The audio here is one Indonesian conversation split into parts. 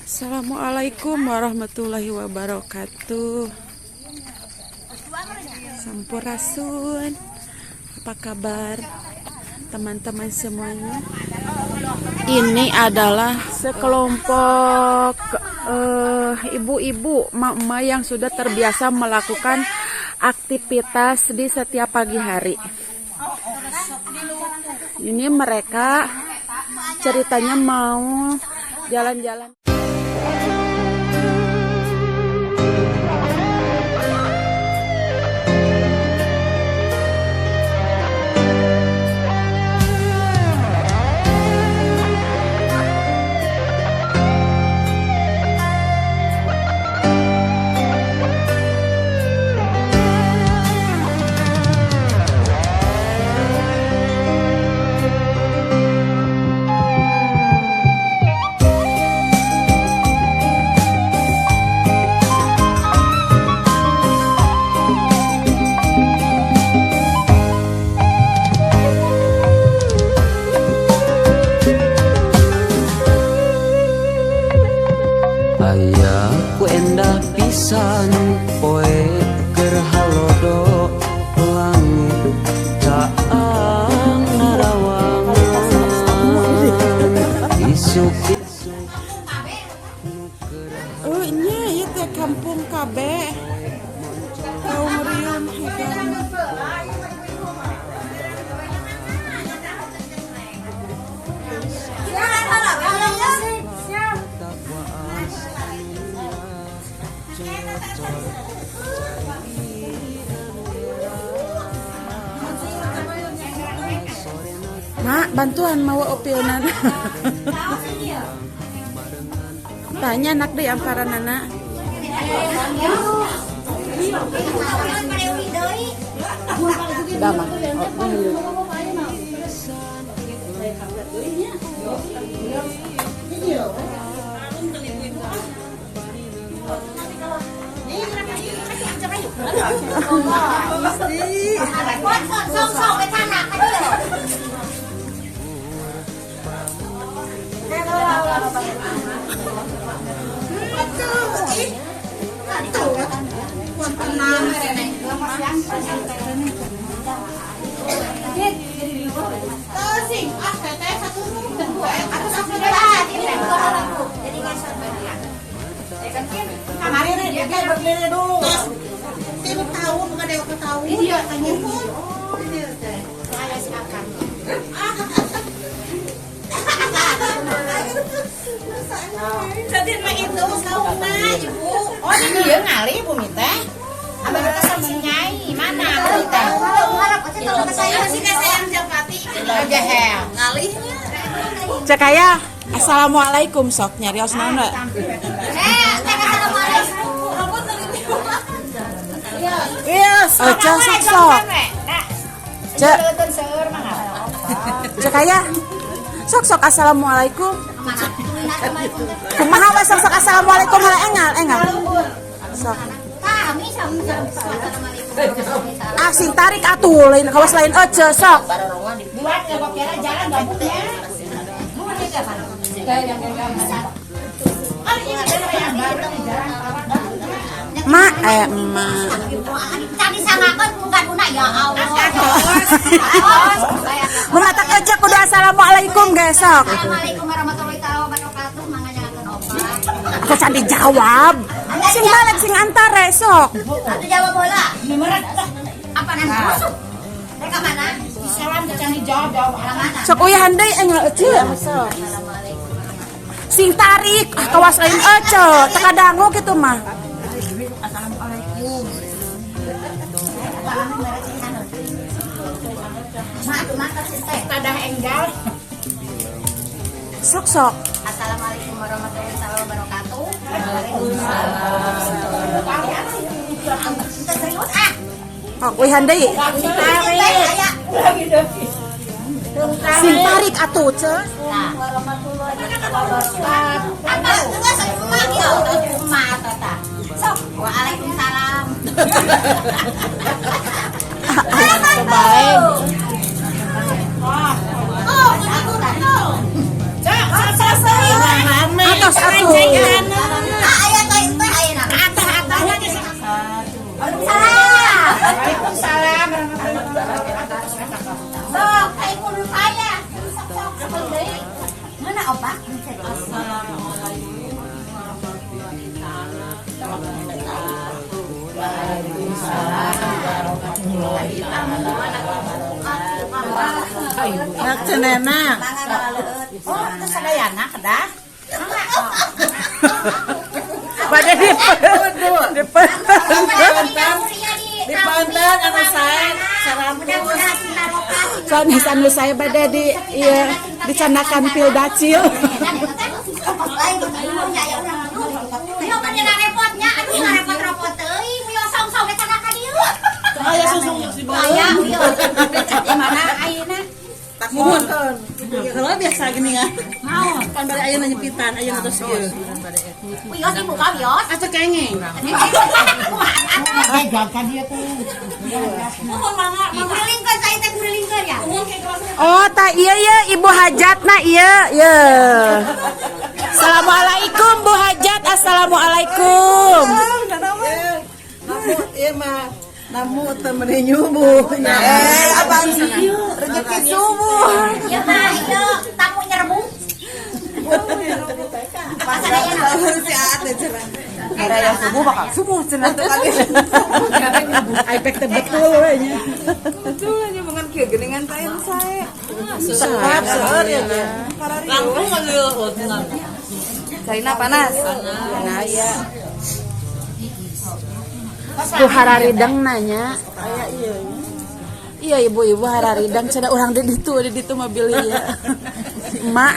Assalamualaikum warahmatullahi wabarakatuh. Sampurasun. Apa kabar teman-teman semuanya? Ini adalah sekelompok ibu-ibu, emak-emak yang sudah terbiasa melakukan aktivitas di setiap pagi hari. Ini mereka ceritanya mau jalan-jalan. Ayahku endah pisan poe keur halodo langit caang narawangan isuk Oh nya ieu teh kampung KB kaum riung agama. Mak, bantuan mau opionan. Tanya anak deh amparan anak. Sudah mah. Kemarin dia berdiri dulu. Tim tahu bukan dia tahu. Dia tanya. Saya siapkan. Jadi mah itu sauna ibu. Oh ini dia ngali ibu Mita. Abang kesam nyai mana Bu Mita? Saya sih sayang Japati. Aja hel. Ngalihnya. Cek aya. Assalamualaikum sok nyarios naon we? Iya, sok. Cek. Cek aya. Sok assalamualaikum. Kumaha we sok assalamualaikum engal. Sok. Sing tarik atuh lain kawas lain ece sok. Buat ya kira jalan gabung ya. Mak, Tadi sangakeun bukan guna ya Allah. mematak aja kudu assalamualaikum gesok. Assalamualaikum warahmatullahi wabarakatuh. Manganyakeun obat. Aku can dijawab. Sing balik sing antar resok. Atuh jawab bola. Apa nan busuk? Mereka mana? Salam can dijawab alamat. Sok uyahan deui engal ece. Sing tarik kawas lain ece, teka dangu kitu mah. Assalamualaikum. Mak kasih teh tadah enggal. Sok. Assalamualaikum warahmatullahi wabarakatuh. Waalaikumsalam. Kok uyahan deui. Sing tarik atuh ce. Warahmatullahi wabarakatuh. Apa? Sok. Waalaikumsalam. Kebalik. Oh, aku tahu. Cak, selesai. Atos atuh. Nak cenena. Oh, terus sadayana kedah. Pada di Dipantan anu saya sarampu. sanes anu saya pada di iya dicanakan pildacil. Aya susu si Aya, mana ayeuna? tak muhun. Kalau biasa gini kan. Pan bari ayeuna nyepitan, ayeuna terus ieu. Wios ibu kau wios. Atuh kengeng. Kurilingkeun saya teh kurilingkeun ya. Oh, tak iya ya Ibu Hajatna iya. Ya. Assalamualaikum Bu Hajat. Assalamualaikum. Namu ieu mah namu teu meuni nyubuh. Abang sih rezeki subuh. Ya mah ieu tamu nyerbu. Si Aat cenah. Raya subuh bakal subuh cenah teh kali. iPad teh betul we nya. Betul nya mangan kieu geuningan taen sae. Sehat seueur ya. Langsung ngeuleut dengan. Caina panas. Nah ya. Bu Hararidang nanya. Iya ibu Hararidang cenah urang di ditu mobil ieu. Emak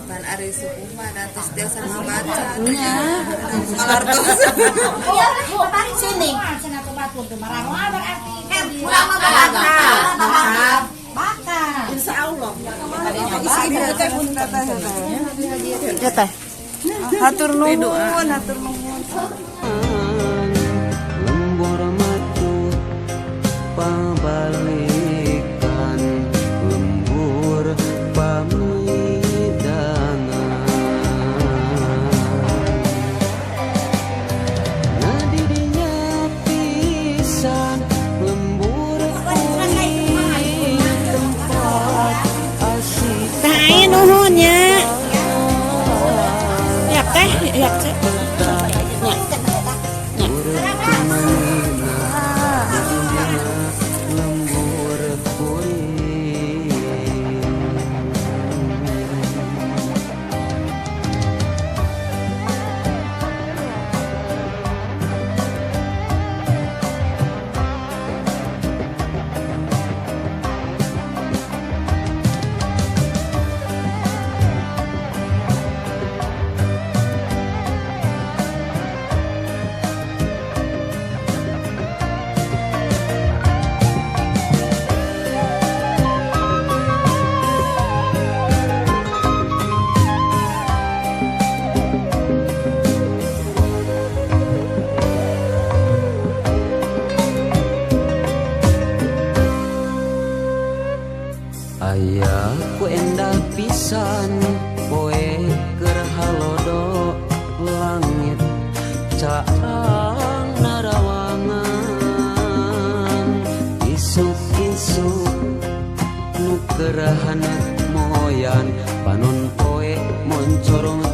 Pan ari subuh mah datos tiasa baca. nya. Ngalartos. Iya, Bu, mari sini. Cenah tuh batur teu marawa berarti kan urang mah bakal. Bakal. Insyaallah. Isi ibu teh pun kata Ya teh. hatur nuhun, hatur nuhun. lembur matu pabalikan lembur pamidangan nadidinya pisan lembur kuing tempat asik Tah nuhun nya. Ya teh, ya teh. lembur kuring Aya ku endah pisan poe keur halodo langit caang narawangan isuk-isuk nu keur haneut moyan panon poe moncorong